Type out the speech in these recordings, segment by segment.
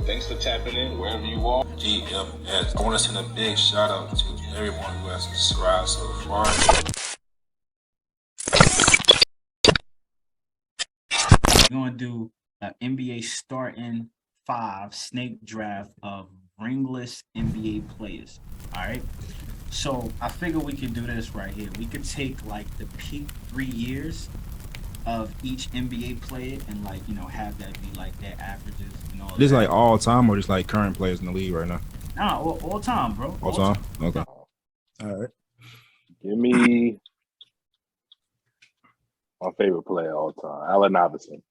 Thanks for tapping in wherever you are. GMS. I want to send a big shout out to everyone who has subscribed so far. We're going to do an NBA starting 5 snake draft of ringless NBA players. All right. So I figure we could do this right here. We could take like the peak 3 years of each NBA player and like, have that be like their averages and all This that. like all time or just like current players in the league right now? Nah, all time, bro. All time? Okay. All right. Give me my favorite player all time, Allen Iverson.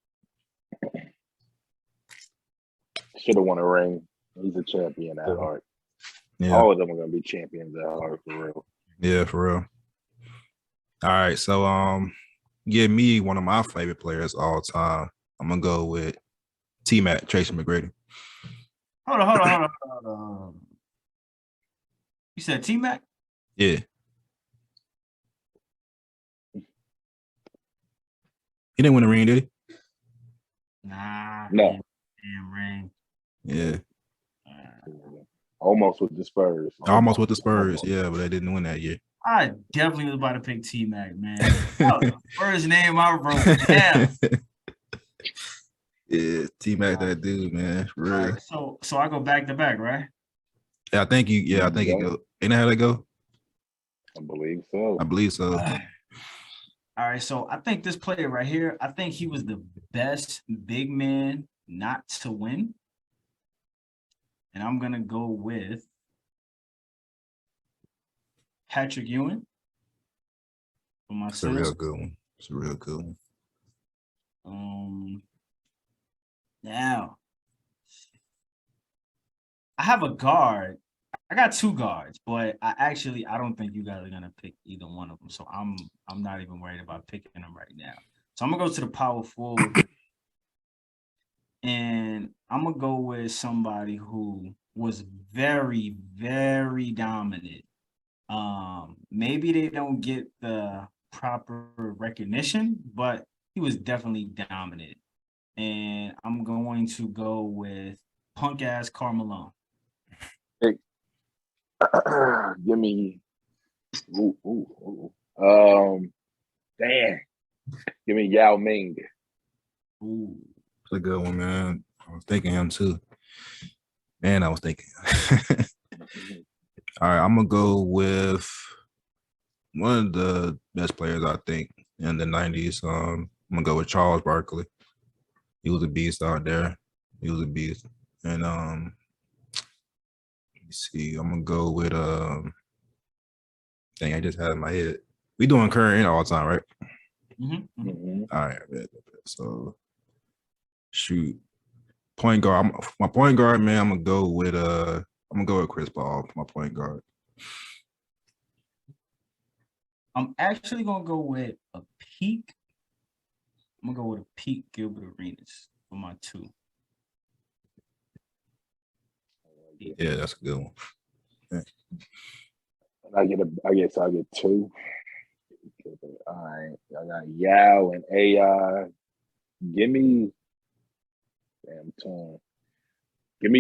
Should have won a ring. He's a champion at heart. Yeah. All of them are gonna be champions at heart for real. Yeah, for real. All right. So give me one of my favorite players all time. I'm gonna go with T-Mac, Tracy McGrady. Hold on. You said T-Mac? Yeah. He didn't win a ring, did he? Nah. No. Damn ring. Yeah. Almost with the Spurs. Almost with the Spurs, yeah, but they didn't win that year. I definitely was about to pick T-Mac, man. That was the first name I wrote down. Yeah, T-Mac, that dude, man. For real. Right, so I go back to back, right? Yeah, I think you go. Ain't that how they go? I believe so. I believe so. All right, so I think this player right here, I think he was the best big man not to win. And I'm going to go with Patrick Ewing for my It's a real good one. It's a real good one. Now, I have a guard. I got 2 guards, but I don't think you guys are gonna pick either one of them. So I'm not even worried about picking them right now. So I'm gonna go to the power forward, and I'm gonna go with somebody who was very, very dominant. Maybe they don't get the proper recognition, but he was definitely dominant. And I'm going to go with punk ass Karl Malone. Hey. Give me damn. Give me Yao Ming. Ooh. It's a good one, man. I was thinking him too. Man, I was thinking. All right, I'm gonna go with one of the best players I think in the 90s. I'm gonna go with Charles Barkley. He was a beast out there. He was a beast. And let me see. I'm gonna go with dang, I just had it in my head. We doing current and all time, right? Mm-hmm. All right, so shoot. Point guard. My point guard, man, I'm gonna go with Chris Paul, my point guard. I'm actually gonna go with a peak. I'm gonna go with a peak Gilbert Arenas for my 2. Yeah, that's a good one. Yeah. I guess I get 2. All right, I got Yao and AI. Give me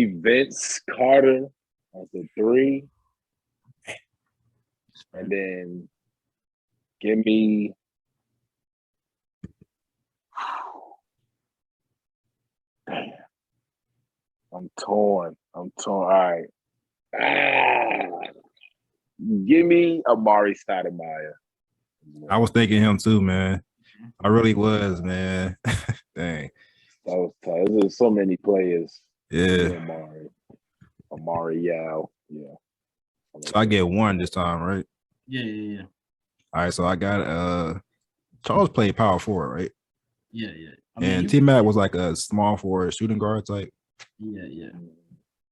Vince Carter as the 3, and then give me damn. I'm torn. All right. Give me Amari Stoudemire. I was thinking him too, man. I really was, man. Dang. That was tough. There's so many players. Yeah. Amari Yao. Yeah. So I get 1 this time, right? Yeah. All right, so I got Charles played power forward, right? Yeah. And T-Mac was like a small forward shooting guard type. Yeah.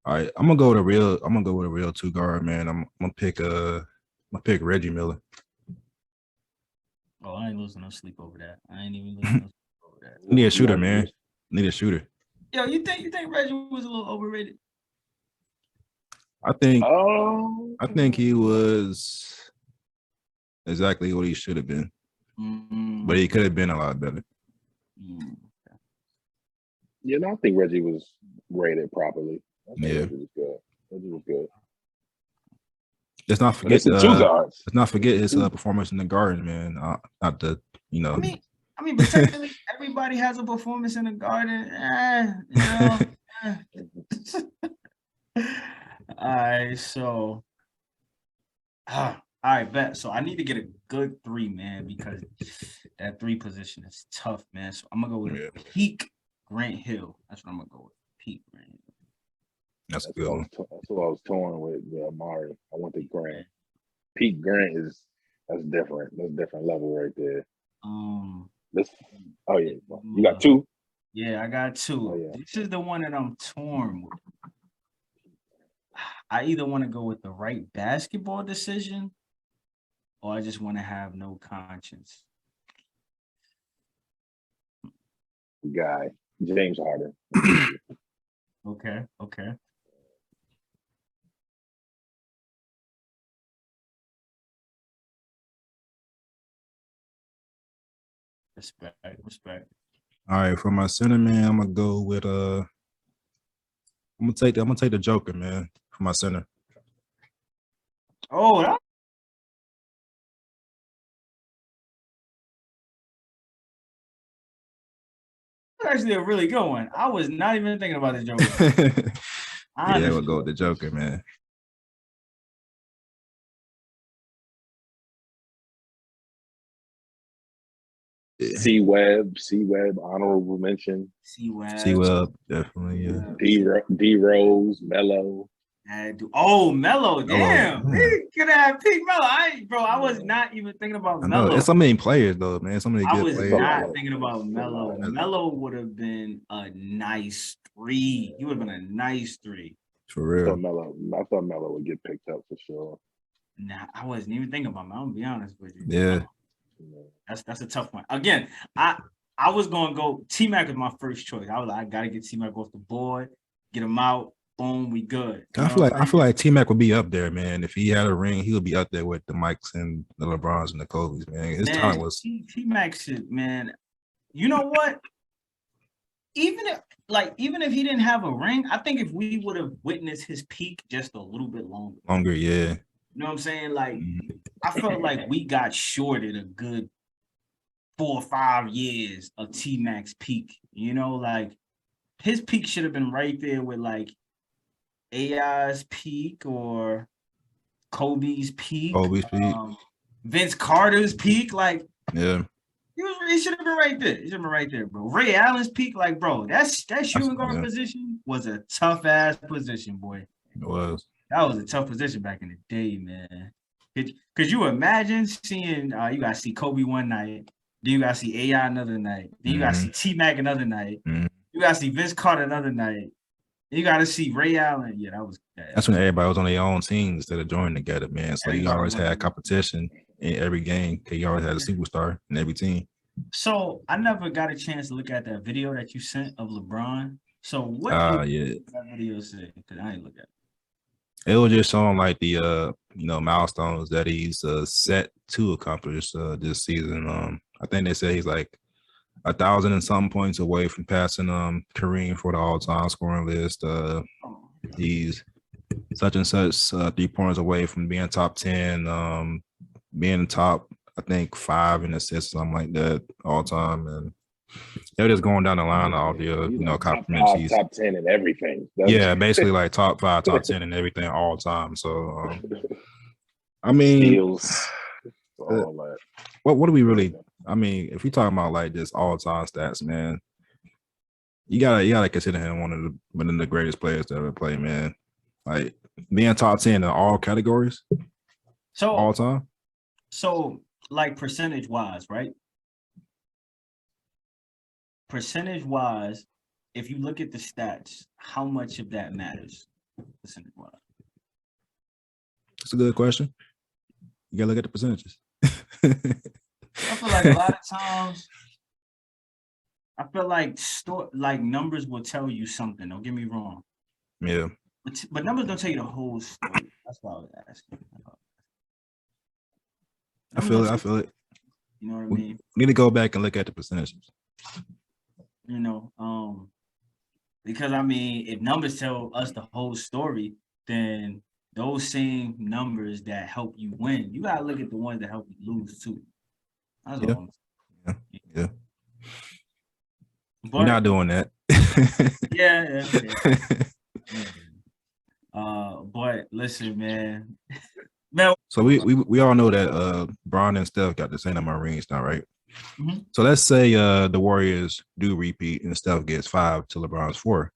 All right, I'm gonna go with a real 2 guard, man. I'm gonna pick Reggie Miller. Oh, I ain't losing no sleep over that. I ain't even losing no sleep over that. You need a shooter, man. Need a shooter. Yo, you think Reggie was a little overrated? I think he was exactly what he should have been. But he could have been a lot better. I think Reggie was rated properly. I think Yeah. Reggie was good. Reggie was good. Let's not But forget it's the two guards. let's not forget his Two. performance in the Garden, man. Not the I mean, but technically, everybody has a performance in the Garden. You know. All right, so. All right, bet. So I need to get a good 3, man, because that 3 position is tough, man. So I'm gonna go with a peak Grant Hill. That's what I'm gonna go with. Peak Grant Hill. That's a good one. That's what I was torn with Amari. I went to Grant. Peak Grant that's different. That's a different level right there. Oh yeah, you got 2. Yeah, I got 2. Oh, yeah. This is the one that I'm torn with. I either want to go with the right basketball decision, or I just want to have no conscience. Guy, James Harden. Okay. Respect. All right, for my center, man, I'm gonna go with I'm gonna take the Joker, man, for my center. Oh, that's actually a really good one. I was not even thinking about the Joker. Yeah, we'll go with the Joker, man. C-Web, honorable mention. C-Web, definitely, yeah. D-Rose, Melo. Melo, damn. We could have picked Melo. I was not even thinking about Melo. There's so many players, though, man. So many good players. I was not thinking about Melo. Melo would have been a nice 3. He would have been a nice 3. For real. I thought Melo would get picked up for sure. Nah, I wasn't even thinking about Melo. I'm gonna be honest with you. Yeah. That's a tough one. Again, I was gonna go T-Mac is my first choice. I was like, I gotta get T-Mac off the board, get him out, boom, we good. I feel like T-Mac would be up there, man. If he had a ring, he would be up there with the Mikes and the LeBrons and the Kobe's, man. His talent was T-Mac shit, man. You know what? Even if he didn't have a ring, I think if we would have witnessed his peak just a little bit longer. Yeah. You know what I'm saying? Like, I felt like we got shorted a good 4 or 5 years of T-Mac's peak. You know, like his peak should have been right there with like AI's peak or Kobe's peak. Vince Carter's peak. Like, yeah. He should have been right there. He should have been right there, bro. Ray Allen's peak, like, bro, that shooting guard position was a tough ass position, boy. It was. That was a tough position back in the day, man. Could you imagine seeing you gotta see Kobe one night, then you gotta see AI another night, then you gotta see T-Mac another night, you gotta see Vince Carter another night, then you gotta see Ray Allen. Yeah, that was that's when everybody was on their own teams instead of joining together, man. So you always had competition in every game because you always had a superstar in every team. So I never got a chance to look at that video that you sent of LeBron. So what did that video say? Because I didn't look at it. It was just showing like the milestones that he's set to accomplish this season. I think they say he's like 1,000 and some points away from passing Kareem for the all-time scoring list. He's such and such 3 points away from being top 10, being top, I think 5 in assists, something like that, all time. And they're just going down the line of all the compliments. Top 10 and everything. Yeah, basically like top 5, top 10 and everything all time. So I mean, all that. What do we really? I mean, if we talking about like just all time stats, man, you gotta consider him one of the greatest players to ever play, man. Like being top 10 in all categories, so all time. So like percentage wise, right? Percentage wise, if you look at the stats, how much of that matters? Percentage wise. That's a good question. You gotta look at the percentages. I feel like a lot of times, I feel like numbers will tell you something. Don't get me wrong. Yeah. But numbers don't tell you the whole story. That's why I was asking. I feel it. You know what I mean? We need to go back and look at the percentages. You know, Because I mean, if numbers tell us the whole story, then those same numbers that help you win, you gotta look at the ones that help you lose too. That's Yeah. all. Yeah. Yeah. But We're not doing that. yeah. But listen, man. So we all know that Bron and Steph got the same number of rings now, right? Mhm. So let's say the Warriors do repeat and Steph gets 5 to LeBron's 4.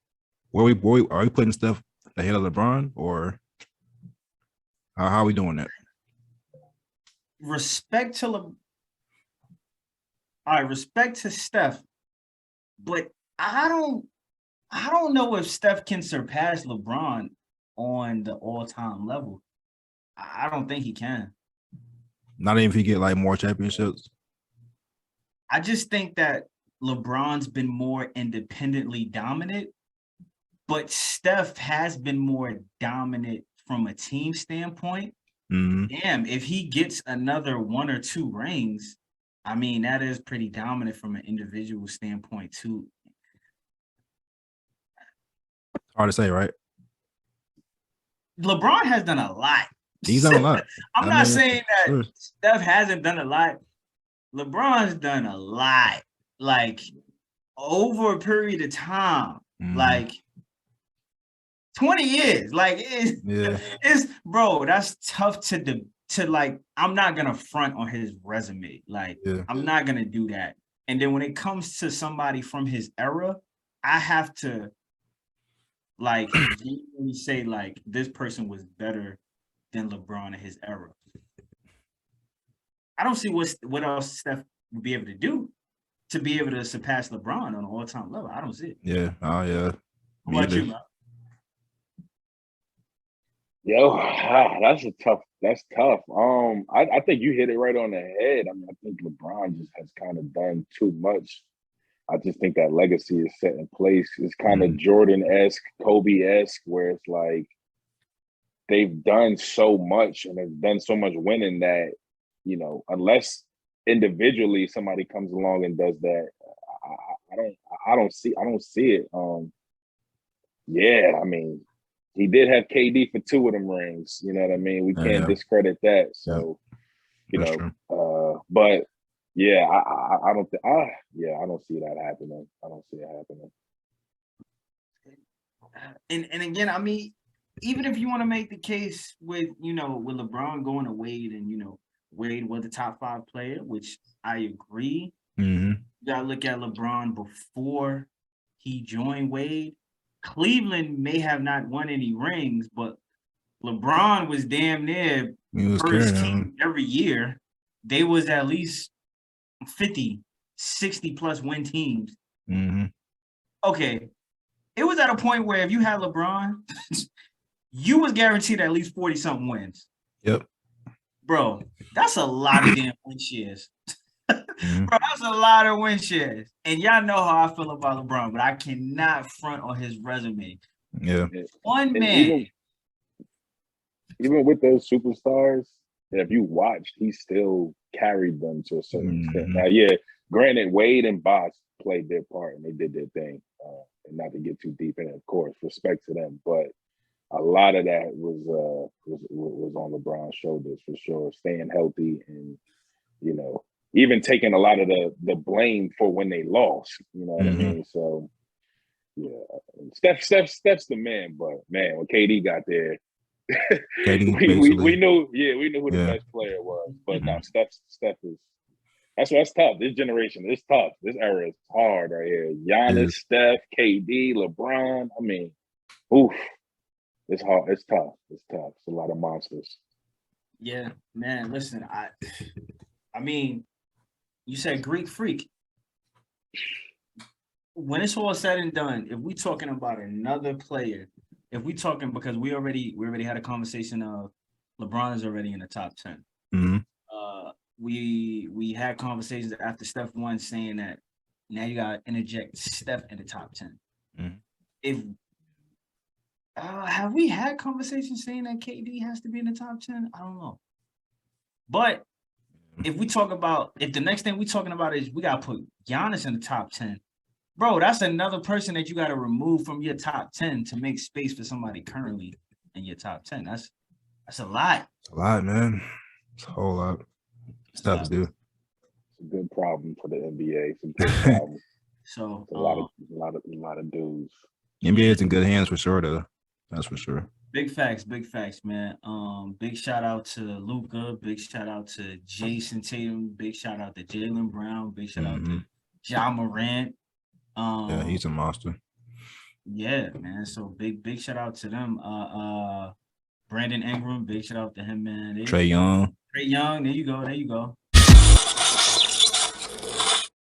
Are we putting Steph ahead of LeBron, or how are we doing that? Respect to all right, respect to Steph, but I don't know if Steph can surpass LeBron on the all-time level. I don't think he can. Not even if he get like more championships. I just think that LeBron's been more independently dominant, but Steph has been more dominant from a team standpoint. Damn, if he gets another 1 or 2 rings, I mean, that is pretty dominant from an individual standpoint too. Hard to say, right? LeBron has done a lot. He's done a lot. I'm not saying that Steph hasn't done a lot. LeBron's done a lot, like over a period of time, like 20 years. Like it's bro, that's tough to like. I'm not gonna front on his resume. Like I'm not gonna do that. And then when it comes to somebody from his era, I have to like genuinely say like this person was better than LeBron in his era. I don't see what else Steph would be able to do to be able to surpass LeBron on an all-time level. I don't see it. Yeah. Oh yeah. What about you, man? Yo, that's tough. I think you hit it right on the head. I mean, I think LeBron just has kind of done too much. I just think that legacy is set in place. It's kind of Jordan-esque, Kobe-esque, where it's like they've done so much and they've done so much winning that, you know, unless individually somebody comes along and does that, I don't see it. Yeah, I mean, he did have KD for 2 of them rings. You know what I mean? We can't discredit that. So, you know, but yeah, I don't think. I don't see that happening. I don't see it happening. And again, I mean, even if you want to make the case with with LeBron going to Wade, and Wade was the top 5 player, which I agree. You gotta look at LeBron before he joined Wade. Cleveland may have not won any rings, but LeBron was damn near first team every year. They was at least 50, 60 plus win teams. Okay. It was at a point where if you had LeBron, you was guaranteed at least 40 something wins. Yep. Bro, that's a lot of damn win shares. Bro, that's a lot of win shares. And y'all know how I feel about LeBron, but I cannot front on his resume. Yeah. One man. Even with those superstars, if you watched, he still carried them to a certain extent. Now, yeah, granted, Wade and Bosh played their part and they did their thing. And not to get too deep in it, of course, respect to them. But a lot of that was on LeBron's shoulders for sure. Staying healthy and, you know, even taking a lot of the blame for when they lost. You know what I mean? So yeah, Steph's the man, but man, when KD got there, we knew who the best player was. But no, Steph is that's tough. This generation, it's tough. This era is hard right here. Giannis, Steph, KD, LeBron. I mean, oof. It's hard. It's tough. It's tough. It's a lot of monsters. Yeah, man. Listen, I mean, you said Greek freak. When it's all said and done, if we talking about another player, if we talking because we already had a conversation of LeBron is already in the top 10. We had conversations after Steph won saying that now you got to interject Steph in the top 10. If have we had conversations saying that KD has to be in the top 10? I don't know. But if the next thing we talking about is we got to put Giannis in the top 10, bro, that's another person that you got to remove from your top 10 to make space for somebody currently in your top 10. That's a lot. It's a lot, man. It's a whole lot. It's tough to do. It's a good problem for the NBA. It's a good problem. So It's a lot of dudes. NBA is in good hands for sure, though. That's for sure. Big facts, man. Big shout out to LUKA, big shout out to Jason Tatum, big shout out to Jaylen Brown, big shout out to Ja Morant. Yeah, he's a monster. Yeah, man. So big shout out to them. Brandon Ingram, big shout out to him, man. Trae Young. Trae Young, there you go.